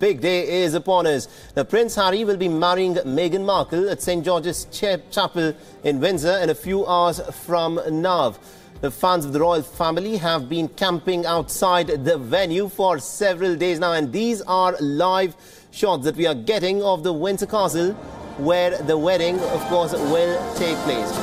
Big day is upon us. Now, Prince Harry will be marrying Meghan Markle at St. George's Chapel in Windsor in a few hours from now. The fans of the royal family have been camping outside the venue for several days now, and these are live shots that we are getting of the Windsor Castle, where the wedding, of course, will take place.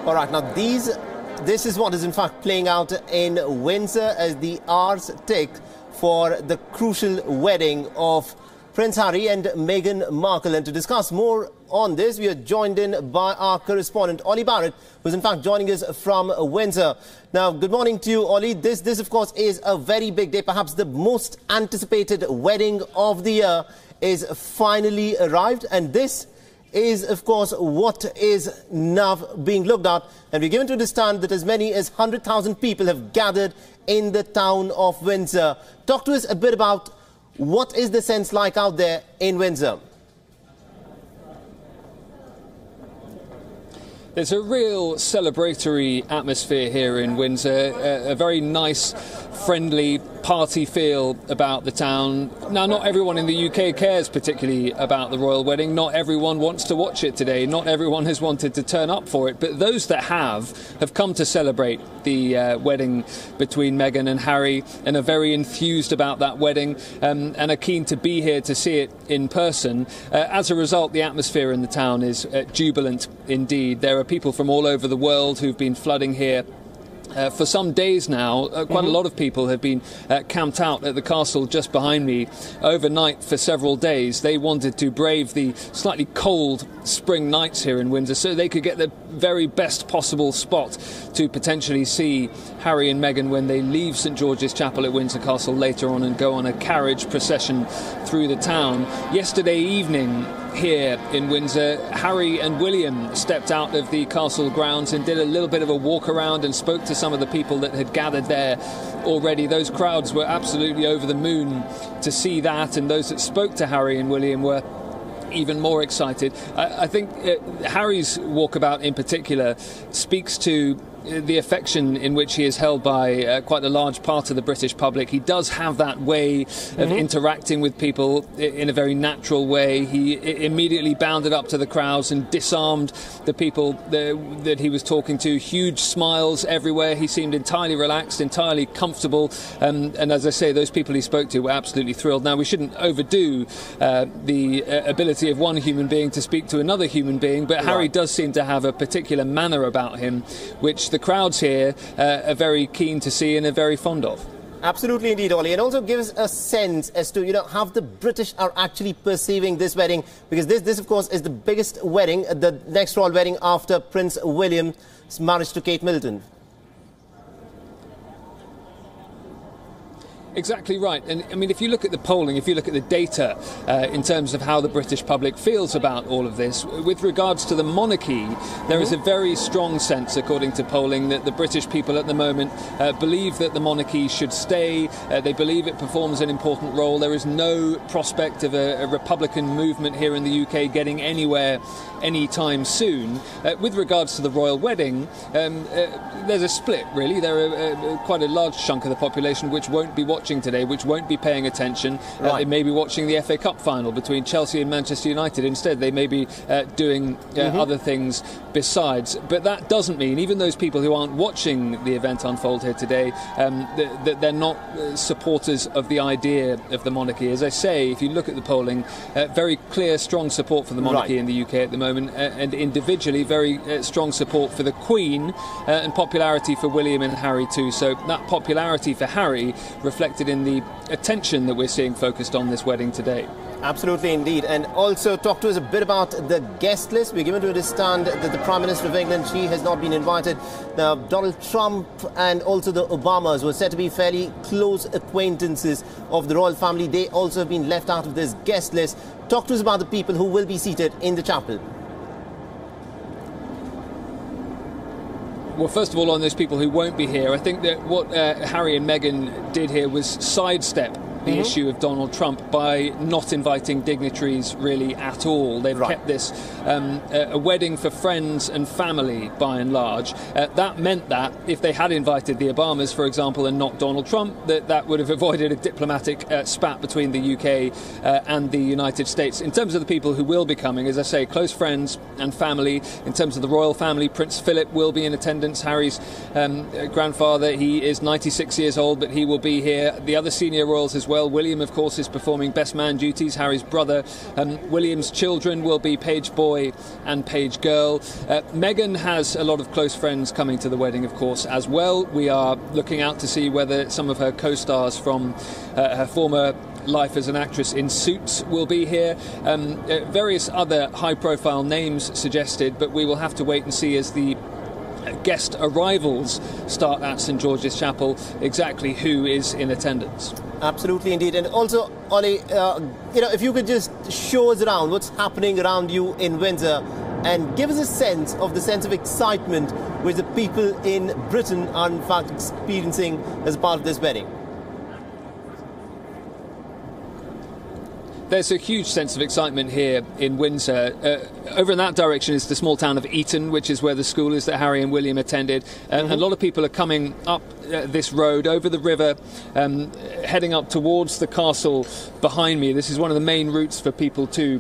All right, now this is what is in fact playing out in Windsor as the hours tick for the crucial wedding of Prince Harry and Meghan Markle. And to discuss more on this, we are joined in by our correspondent, Ollie Barrett, who's in fact joining us from Windsor. Now, good morning to you, Ollie. This of course, is a very big day. Perhaps the most anticipated wedding of the year is finally arrived. And this is, of course, what is now being looked at. And we're given to understand that as many as 100,000 people have gathered in the town of Windsor. Talk to us a bit about what is the sense like out there in Windsor. There's a real celebratory atmosphere here in Windsor, a very nice, friendly party feel about the town. Now, not everyone in the UK cares particularly about the royal wedding. Not everyone wants to watch it today. Not everyone has wanted to turn up for it. But those that have come to celebrate the wedding between Meghan and Harry and are very enthused about that wedding and are keen to be here to see it in person. As a result, the atmosphere in the town is jubilant indeed. There are people from all over the world who've been flooding here. For some days now, quite a lot of people have been camped out at the castle just behind me overnight for several days. They wanted to brave the slightly cold spring nights here in Windsor so they could get the very best possible spot to potentially see Harry and Meghan when they leave St. George's Chapel at Windsor Castle later on and go on a carriage procession through the town. Yesterday evening, here in Windsor, Harry and William stepped out of the castle grounds and did a little bit of a walk around and spoke to some of the people that had gathered there already. Those crowds were absolutely over the moon to see that, and those that spoke to Harry and William were even more excited. I think Harry's walkabout in particular speaks to the affection in which he is held by quite a large part of the British public. He does have that way of interacting with people in a very natural way. He immediately bounded up to the crowds and disarmed the people that he was talking to. Huge smiles everywhere. He seemed entirely relaxed, entirely comfortable. And as I say, those people he spoke to were absolutely thrilled. Now, we shouldn't overdo the ability of one human being to speak to another human being, but Harry does seem to have a particular manner about him, which the crowds here are very keen to see and are very fond of. Absolutely indeed, Ollie. And also give us a sense as to, how the British are actually perceiving this wedding, because this of course, is the biggest wedding, the next royal wedding after Prince William's marriage to Kate Middleton. Exactly right. And I mean, if you look at the polling, if you look at the data in terms of how the British public feels about all of this, with regards to the monarchy, there is a very strong sense, according to polling, that the British people at the moment believe that the monarchy should stay. They believe it performs an important role. There is no prospect of a Republican movement here in the UK getting anywhere anytime soon. With regards to the royal wedding, there's a split, really. There are quite a large chunk of the population which won't be watching today, which won't be paying attention. They may be watching the FA Cup final between Chelsea and Manchester United instead. They may be doing other things besides. But that doesn't mean, even those people who aren't watching the event unfold here today, that they're not supporters of the idea of the monarchy. As I say, if you look at the polling, very clear, strong support for the monarchy in the UK at the moment, and individually very strong support for the Queen and popularity for William and Harry too. So that popularity for Harry reflected in the attention that we're seeing focused on this wedding today. Absolutely indeed. And also talk to us a bit about the guest list. We're given to understand that the Prime Minister of England, she has not been invited. Now, Donald Trump and also the Obamas were said to be fairly close acquaintances of the royal family. They also have been left out of this guest list. Talk to us about the people who will be seated in the chapel. Well, first of all, on those people who won't be here, I think that what Harry and Meghan did here was sidestep the issue of Donald Trump by not inviting dignitaries really at all. They've kept this a wedding for friends and family by and large. That meant that if they had invited the Obamas, for example, and not Donald Trump, that would have avoided a diplomatic spat between the UK and the United States. In terms of the people who will be coming, as I say, close friends and family. In terms of the royal family, Prince Philip will be in attendance. Harry's grandfather, he is 96 years old, but he will be here. The other senior royals as well. William, of course, is performing best man duties. Harry's brother. William's children will be page boy and page girl. Meghan has a lot of close friends coming to the wedding, of course, as well. We are looking out to see whether some of her co-stars from her former life as an actress in Suits will be here. Various other high-profile names suggested, but we will have to wait and see as the guest arrivals start at St George's Chapel exactly who is in attendance. Absolutely indeed. And also, Ollie, if you could just show us around what's happening around you in Windsor and give us a sense of excitement which the people in Britain are in fact experiencing as part of this wedding. There's a huge sense of excitement here in Windsor. Over in that direction is the small town of Eton, which is where the school is that Harry and William attended. A lot of people are coming up this road over the river, heading up towards the castle behind me. This is one of the main routes for people to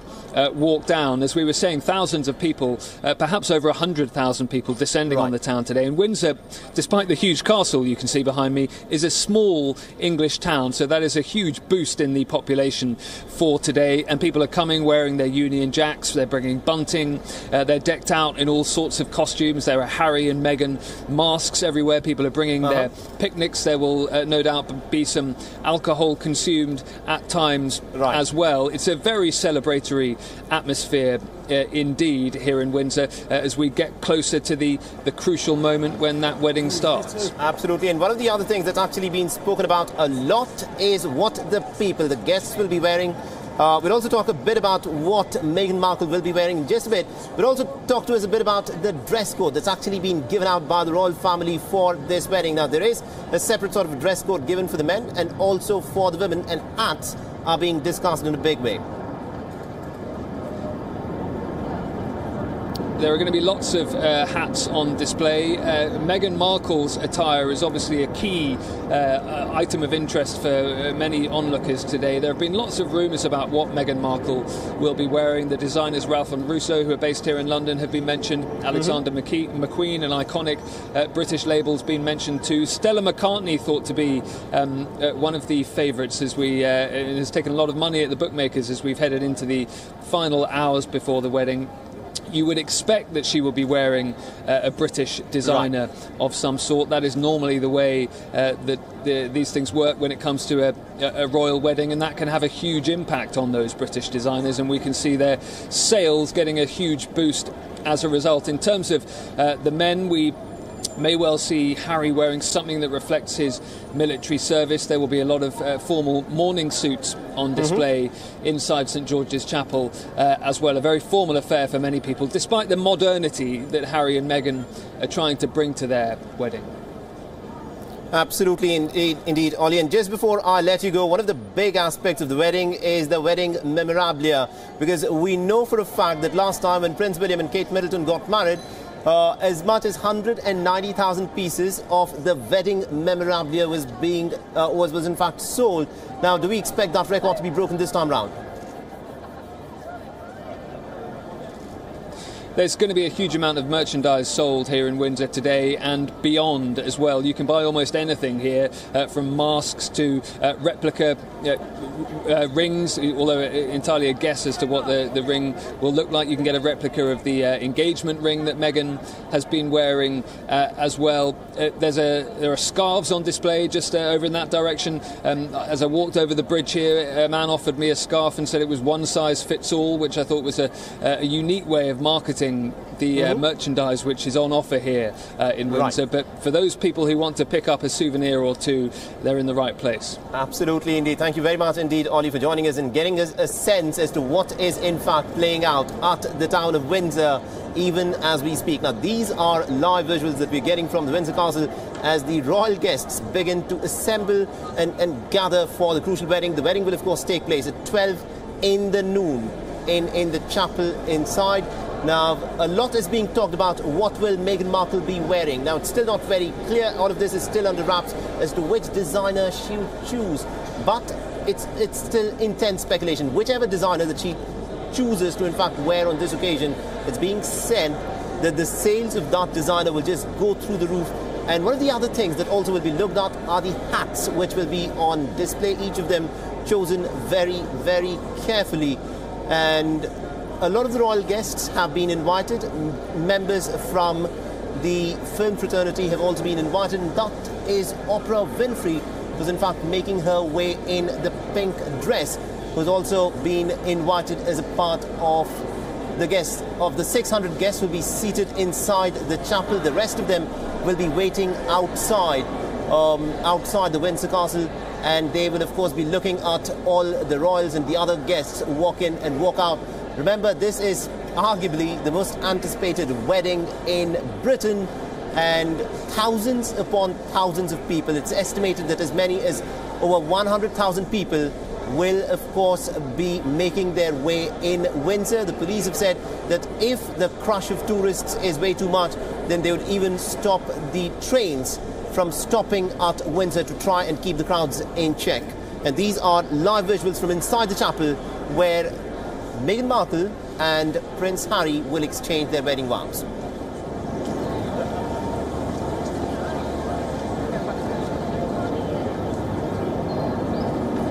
walk down. As we were saying, thousands of people, perhaps over 100,000 people descending on the town today. And Windsor, despite the huge castle you can see behind me, is a small English town. So that is a huge boost in the population for today. And people are coming wearing their Union Jacks. They're bringing bunting. They're decked out in all sorts of costumes. There are Harry and Meghan masks everywhere. People are bringing their picnics. There will no doubt be some alcohol consumed at times as well. It's a very celebratory atmosphere indeed here in Windsor as we get closer to the crucial moment when that wedding starts. Absolutely. And one of the other things that's actually been spoken about a lot is what the guests will be wearing. We'll also talk a bit about what Meghan Markle will be wearing in just a bit. We'll also talk to us a bit about the dress code that's actually been given out by the royal family for this wedding. Now, there is a separate sort of dress code given for the men and also for the women, and hats are being discussed in a big way. There are going to be lots of hats on display. Meghan Markle's attire is obviously a key item of interest for many onlookers today. There have been lots of rumours about what Meghan Markle will be wearing. The designers Ralph and Russo, who are based here in London, have been mentioned. Alexander McQueen, an iconic British label, has been mentioned too. Stella McCartney thought to be one of the favourites as it has taken a lot of money at the bookmakers as we've headed into the final hours before the wedding. You would expect that she will be wearing a British designer of some sort. That is normally the way that these things work when it comes to a royal wedding, and that can have a huge impact on those British designers, and we can see their sales getting a huge boost as a result. In terms of the men, we may well see Harry wearing something that reflects his military service. There will be a lot of formal mourning suits on display inside St George's Chapel as well. A very formal affair for many people, despite the modernity that Harry and Meghan are trying to bring to their wedding. Absolutely indeed, Ollie. And just before I let you go, one of the big aspects of the wedding is the wedding memorabilia, because we know for a fact that last time when Prince William and Kate Middleton got married, as much as 190,000 pieces of the wedding memorabilia was in fact sold. Now, do we expect that record to be broken this time round? There's going to be a huge amount of merchandise sold here in Windsor today and beyond as well. You can buy almost anything here, from masks to replica rings, although entirely a guess as to what the ring will look like. You can get a replica of the engagement ring that Meghan has been wearing as well. There are scarves on display just over in that direction. As I walked over the bridge here, a man offered me a scarf and said it was one size fits all, which I thought was a unique way of marketing the merchandise which is on offer here in Windsor. But for those people who want to pick up a souvenir or two, they're in the right place. Absolutely indeed. Thank you very much indeed, Ollie, for joining us and getting us a sense as to what is in fact playing out at the town of Windsor even as we speak. Now, these are live visuals that we're getting from the Windsor Castle as the royal guests begin to assemble and gather for the crucial wedding. The wedding will of course take place at 12 in the noon in the chapel inside. Now, a lot is being talked about what will Meghan Markle be wearing. Now, it's still not very clear. All of this is still under wraps as to which designer she will choose. But it's still intense speculation. Whichever designer that she chooses to in fact wear on this occasion, it's being said that the sales of that designer will just go through the roof. And one of the other things that also will be looked at are the hats which will be on display, each of them chosen very, very carefully. And a lot of the royal guests have been invited. Members from the film fraternity have also been invited, and that is Oprah Winfrey, who's in fact making her way in the pink dress, who's also been invited as a part of the guests. Of the 600 guests will be seated inside the chapel. The rest of them will be waiting outside the Windsor Castle, and they will of course be looking at all the royals and the other guests walk in and walk out. Remember, this is arguably the most anticipated wedding in Britain, and thousands upon thousands of people. It's estimated that as many as over 100,000 people will of course be making their way in Windsor. The police have said that if the crush of tourists is way too much, then they would even stop the trains from stopping at Windsor to try and keep the crowds in check. And these are live visuals from inside the chapel where Meghan Markle and Prince Harry will exchange their wedding vows.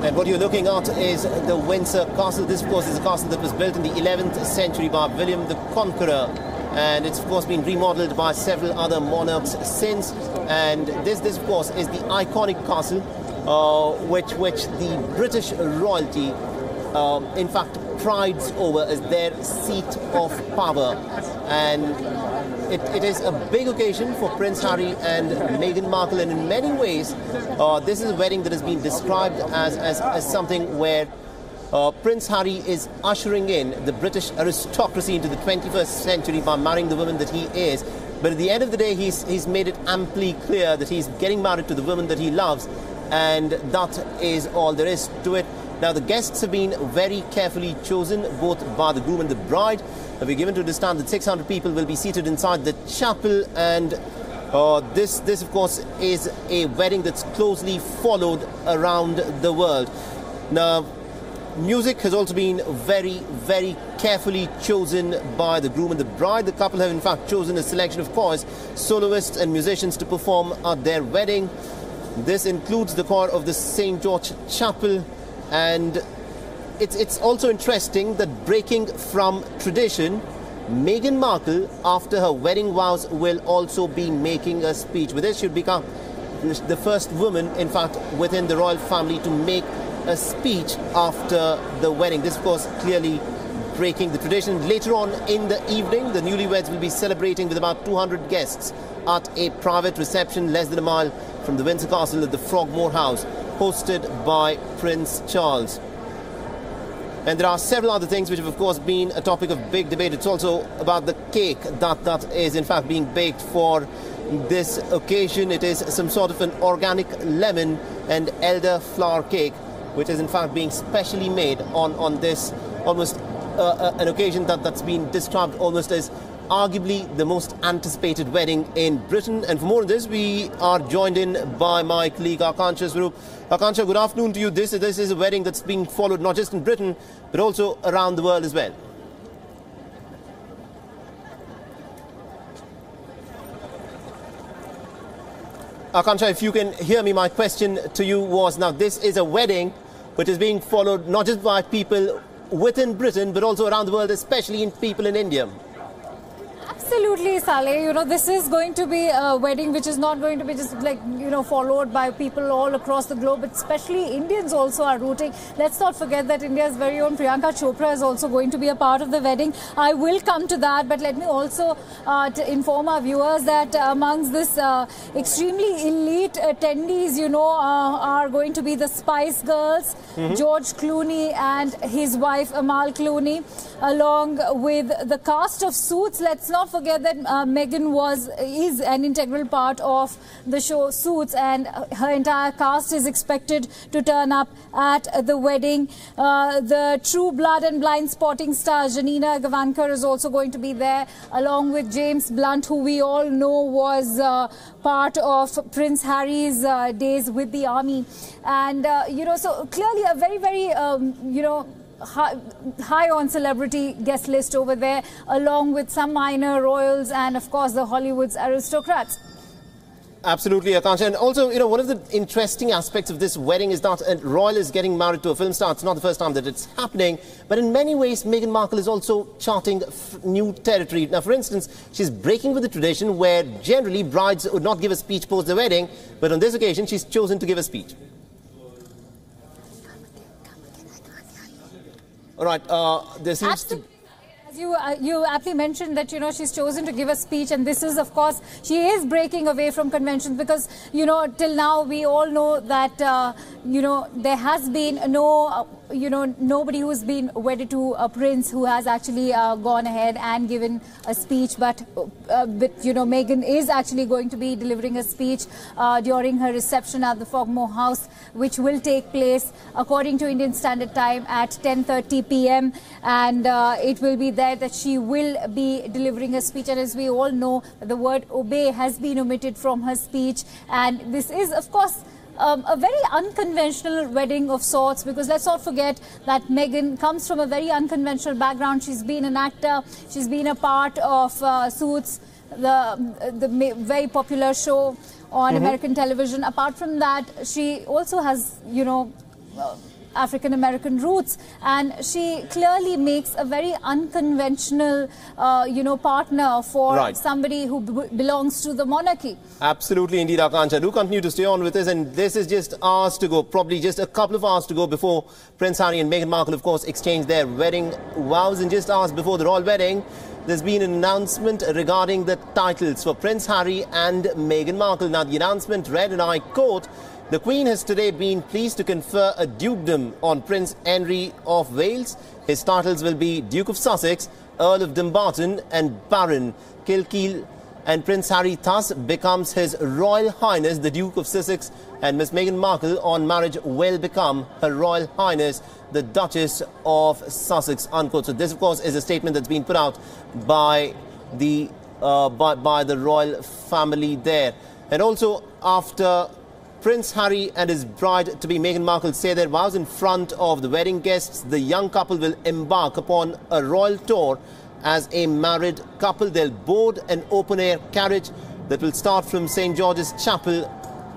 And what you're looking at is the Windsor Castle. This, of course, is a castle that was built in the 11th century by William the Conqueror, and it's, of course, been remodeled by several other monarchs since. And this of course, is the iconic castle which the British royalty, in fact, prides over as their seat of power. And it is a big occasion for Prince Harry and Meghan Markle, and in many ways this is a wedding that has been described as something where Prince Harry is ushering in the British aristocracy into the 21st century by marrying the woman that he is. But at the end of the day, he's made it amply clear that he's getting married to the woman that he loves, and that is all there is to it. Now, the guests have been very carefully chosen, both by the groom and the bride. We're given to understand that 600 people will be seated inside the chapel, and this, of course, is a wedding that's closely followed around the world. Now, music has also been very, very carefully chosen by the groom and the bride. The couple have, in fact, chosen a selection of, course, soloists and musicians to perform at their wedding. This includes the choir of the St. George Chapel. And it's also interesting that, breaking from tradition, Meghan Markle, after her wedding vows, will also be making a speech. With this, she'll become the first woman, in fact, within the royal family to make a speech after the wedding. This, of course, clearly breaking the tradition. Later on in the evening, the newlyweds will be celebrating with about 200 guests at a private reception less than a mile from the Windsor Castle at the Frogmore House, hosted by Prince Charles. And there are several other things which have, of course, been a topic of big debate. It's also about the cake that is, in fact, being baked for this occasion. It is some sort of an organic lemon and elderflower cake, which is, in fact, being specially made on this almost an occasion that's been described almost as arguably the most anticipated wedding in Britain. And for more on this, we are joined in by my colleague Akansha Swaroop. Akansha, good afternoon to you. This is a wedding that's being followed not just in Britain, but also around the world as well. Akansha, if you can hear me, my question to you was, now this is a wedding which is being followed not just by people within Britain but also around the world, especially in people in India. Absolutely, Saleh. You know, this is going to be a wedding which is not going to be just like, you know, followed by people all across the globe, but especially Indians also are rooting. Let's not forget that India's very own Priyanka Chopra is also going to be a part of the wedding. I will come to that, but let me also to inform our viewers that amongst this extremely elite attendees, you know, are going to be the Spice Girls, George Clooney and his wife Amal Clooney, along with the cast of Suits. Let's not forget that Meghan is an integral part of the show Suits, and her entire cast is expected to turn up at the wedding. The True Blood and Blind Spotting star Janina Gavankar is also going to be there, along with James Blunt, who we all know was part of Prince Harry's days with the army. And, you know, so clearly a very, very, you know, high on celebrity guest list over there, along with some minor royals and, of course, the Hollywood's aristocrats. Absolutely, Akansha. And also, you know, one of the interesting aspects of this wedding is that a royal is getting married to a film star. It's not the first time that it's happening. But in many ways, Meghan Markle is also charting new territory. Now, for instance, she's breaking with the tradition where generally brides would not give a speech post the wedding. But on this occasion, she's chosen to give a speech. All right, there seems to... As you aptly mentioned that, you know, she's chosen to give a speech, and this is, of course, she is breaking away from conventions because, you know, till now we all know that, you know, there has been no, you know, nobody who's been wedded to a prince who has actually gone ahead and given a speech. But you know, Meghan is actually going to be delivering a speech during her reception at the Frogmore House, which will take place, according to Indian Standard Time, at 10:30 p.m. And it will be there that she will be delivering a speech. And as we all know, the word obey has been omitted from her speech. And this is, of course, a very unconventional wedding of sorts, because let's not forget that Meghan comes from a very unconventional background. She's been an actor, she's been a part of Suits, the very popular show on American television. Apart from that, she also has, you know, African-American roots, and she clearly makes a very unconventional, you know, partner for somebody who belongs to the monarchy. Absolutely, indeed, Akansha. Do continue to stay on with us, and this is just hours to go, probably just a couple of hours to go before Prince Harry and Meghan Markle, of course, exchange their wedding vows. And just hours before the royal wedding, there's been an announcement regarding the titles for Prince Harry and Meghan Markle. Now, the announcement read, and I quote, "The Queen has today been pleased to confer a dukedom on Prince Henry of Wales. His titles will be Duke of Sussex, Earl of Dumbarton and Baron Kilkeel, and Prince Harry thus becomes His Royal Highness the Duke of Sussex, and Miss Meghan Markle on marriage will become Her Royal Highness the Duchess of Sussex," unquote. So this, of course, is a statement that's been put out by the royal family there. And also, after Prince Harry and his bride-to-be Meghan Markle say their vows in front of the wedding guests, the young couple will embark upon a royal tour as a married couple. They'll board an open-air carriage that will start from St. George's Chapel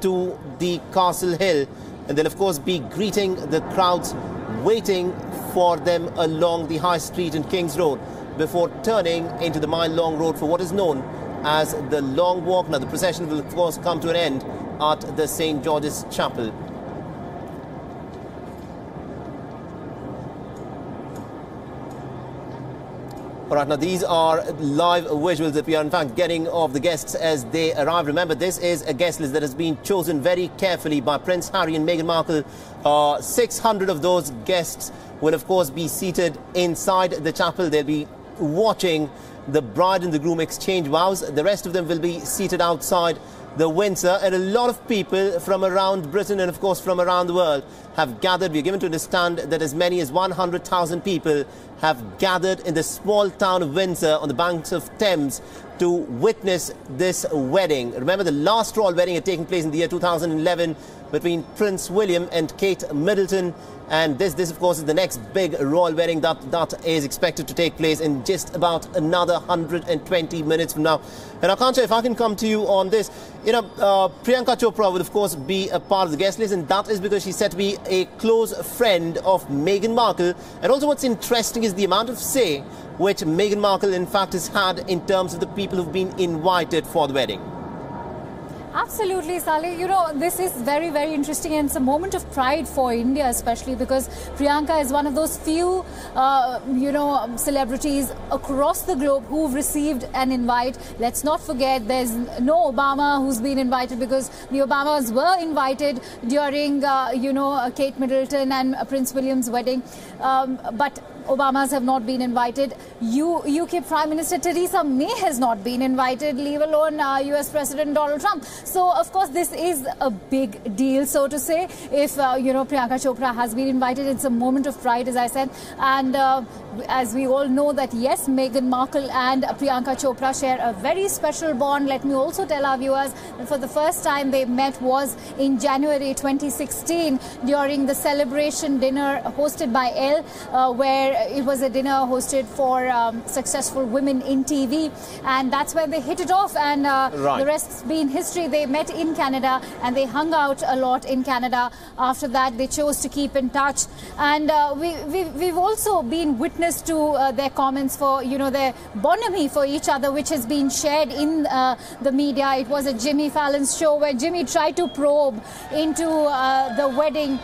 to the Castle Hill. And they'll, of course, be greeting the crowds waiting for them along the High Street and King's Road before turning into the mile-long road for what is known as the Long Walk. Now, the procession will, of course, come to an end at the St. George's Chapel. All right, now these are live visuals that we are in fact getting of the guests as they arrive. Remember, this is a guest list that has been chosen very carefully by Prince Harry and Meghan Markle. 600 of those guests will, of course, be seated inside the chapel. They'll be watching the bride and the groom exchange vows. The rest of them will be seated outside the Windsor, and a lot of people from around Britain and, of course, from around the world have gathered. We're given to understand that as many as 100,000 people have gathered in the small town of Windsor on the banks of Thames to witness this wedding. Remember, the last royal wedding had taken place in the year 2011 between Prince William and Kate Middleton. And this of course, is the next big royal wedding that is expected to take place in just about another 120 minutes from now. And Akansha, if I can come to you on this, Priyanka Chopra will of course be a part of the guest list, and that is because she's said to be a close friend of Meghan Markle. And also what's interesting is the amount of say which Meghan Markle in fact has had in terms of the people who've been invited for the wedding. Absolutely, Saleh. This is very, very interesting, and it's a moment of pride for India, especially because Priyanka is one of those few, celebrities across the globe who've received an invite. Let's not forget there's no Obama who's been invited, because the Obamas were invited during, Kate Middleton and Prince William's wedding. But Obamas have not been invited. UK Prime Minister Theresa May has not been invited, leave alone US President Donald Trump. So, of course, this is a big deal, so to say. If, Priyanka Chopra has been invited, it's a moment of pride, as I said. And as we all know that, yes, Meghan Markle and Priyanka Chopra share a very special bond. Let me also tell our viewers that for the first time they met was in January 2016 during the celebration dinner hosted by Elle, where it was a dinner hosted for successful women in TV, and that's where they hit it off, and the rest's been history. They met in Canada and they hung out a lot in Canada. After that, they chose to keep in touch, and we've also been witness to their comments for, their bonhomie for each other, which has been shared in the media. It was a Jimmy Fallon's show where Jimmy tried to probe into the wedding,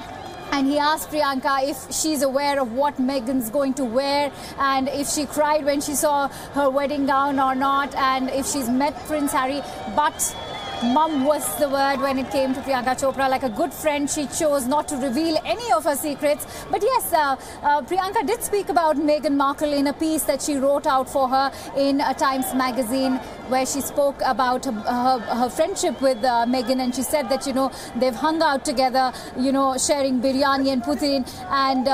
and he asked Priyanka if she's aware of what Meghan's going to wear, and if she cried when she saw her wedding gown or not, and if she's met Prince Harry. But mum was the word when it came to Priyanka Chopra. Like a good friend, she chose not to reveal any of her secrets. But yes, Priyanka did speak about Meghan Markle in a piece that she wrote out for her in Times magazine, where she spoke about her friendship with Meghan, and she said that, they've hung out together, sharing biryani and pudding, and,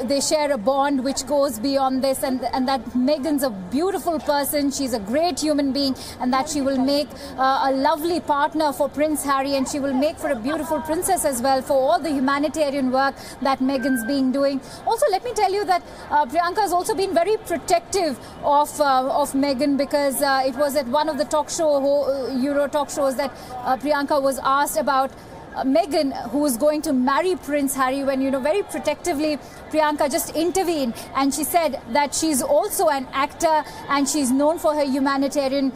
they share a bond which goes beyond this, and that Meghan's a beautiful person, she's a great human being, and that she will make a lovely partner for Prince Harry, and she will make for a beautiful princess as well for all the humanitarian work that Meghan's been doing. Also, let me tell you that Priyanka has also been very protective of Meghan, because it was at one of the talk shows that Priyanka was asked about Meghan, who was going to marry Prince Harry, when, very protectively Priyanka just intervened, and she said that she's also an actor and she's known for her humanitarian,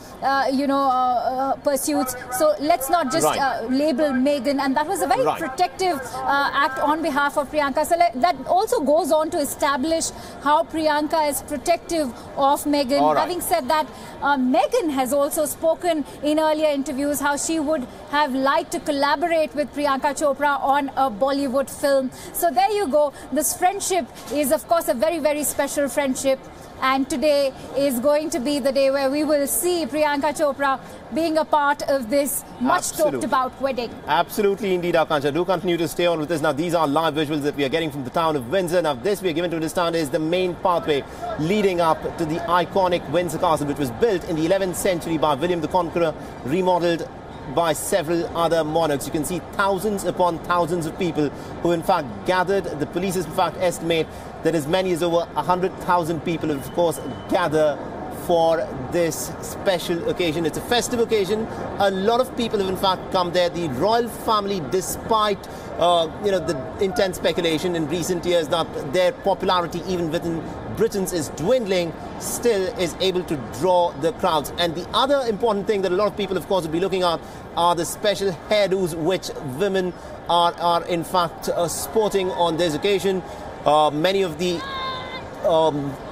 pursuits. So let's not just label Meghan, and that was a very protective act on behalf of Priyanka. So that also goes on to establish how Priyanka is protective of Meghan. Having said that, Meghan has also spoken in earlier interviews how she would have liked to collaborate with Priyanka Chopra on a Bollywood film. So there you go. This friendship is, of course, a very, very special friendship. And today is going to be the day where we will see Priyanka Chopra being a part of this much talked about wedding. Absolutely indeed, Akansha. Do continue to stay on with us. Now, these are live visuals that we are getting from the town of Windsor. Now, this we are given to understand is the main pathway leading up to the iconic Windsor Castle, which was built in the 11th century by William the Conqueror, remodeled by several other monarchs. You can see thousands upon thousands of people who in fact gathered. The police in fact estimate that as many as over 100,000 people of course gather for this special occasion. It's a festive occasion. A lot of people have in fact come there. The royal family, despite the intense speculation in recent years that their popularity even within Britain's is dwindling, still is able to draw the crowds. And the other important thing that a lot of people of course will be looking at are the special hairdos which women are in fact sporting on this occasion. Many of the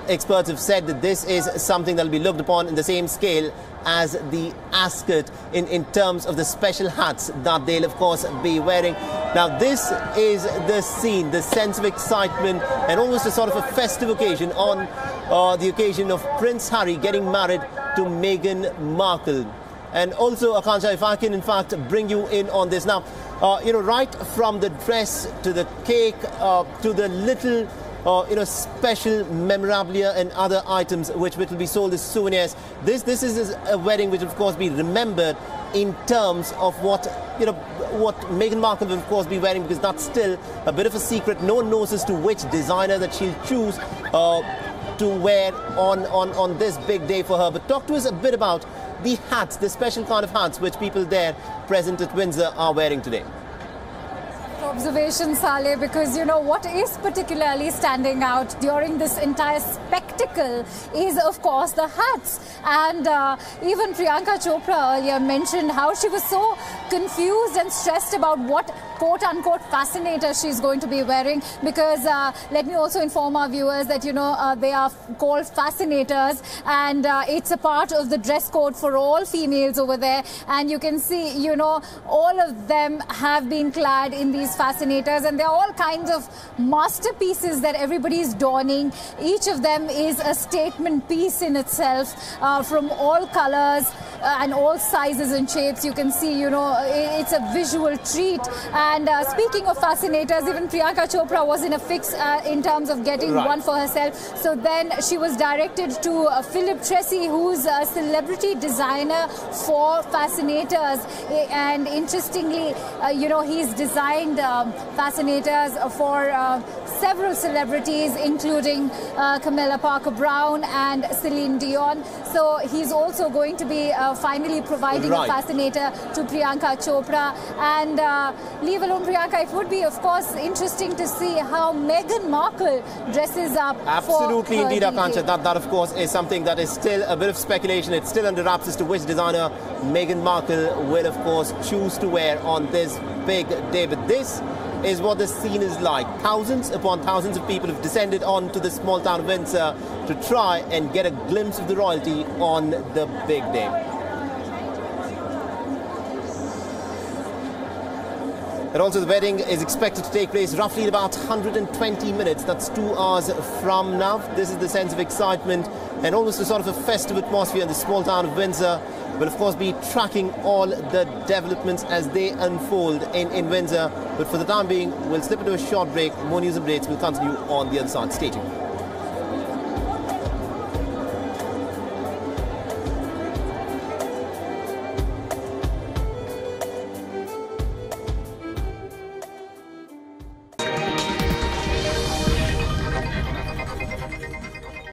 experts have said that this is something that will be looked upon in the same scale as the ascot in terms of the special hats that they'll of course be wearing. Now this is the scene, the sense of excitement and almost a sort of a festive occasion on the occasion of Prince Harry getting married to Meghan Markle. And also, Akansha, if I can in fact bring you in on this now, right from the dress to the cake to the little special memorabilia and other items which will be sold as souvenirs. This is a wedding which will of course be remembered in terms of what what Meghan Markle will, of course, be wearing, because that's still a bit of a secret. No one knows as to which designer that she'll choose to wear on this big day for her. But talk to us a bit about the hats, the special kind of hats which people there present at Windsor are wearing today. Observation, Saleh, because what is particularly standing out during this entire spectacle is, of course, the hats. And even Priyanka Chopra earlier mentioned how she was so confused and stressed about what quote-unquote fascinator she's going to be wearing, because let me also inform our viewers that they are called fascinators, and it's a part of the dress code for all females over there. And you can see all of them have been clad in these fascinators, and they're all kinds of masterpieces that everybody is donning. Each of them is a statement piece in itself, from all colors and all sizes and shapes. You can see it's a visual treat. And speaking of fascinators, even Priyanka Chopra was in a fix in terms of getting one for herself. So then she was directed to Philip Tracy, who's a celebrity designer for fascinators. And interestingly, he's designed fascinators for several celebrities, including Camilla Parker Brown and Celine Dion. So he's also going to be finally providing a fascinator to Priyanka Chopra. And leave alone Priyanka, it would be, of course, interesting to see how Meghan Markle dresses up. Absolutely, indeed, Akansha. That, of course, is something that is still a bit of speculation. It's still under wraps as to which designer Meghan Markle will, of course, choose to wear on this big day. But this is what the scene is like. Thousands upon thousands of people have descended onto the small town of Windsor to try and get a glimpse of the royalty on the big day. And also, the wedding is expected to take place roughly in about 120 minutes. That's 2 hours from now. This is the sense of excitement and almost a sort of a festive atmosphere in the small town of Windsor. We'll, of course, be tracking all the developments as they unfold in Windsor. But for the time being, we'll slip into a short break. More news and updates will continue on the other side. Stay tuned.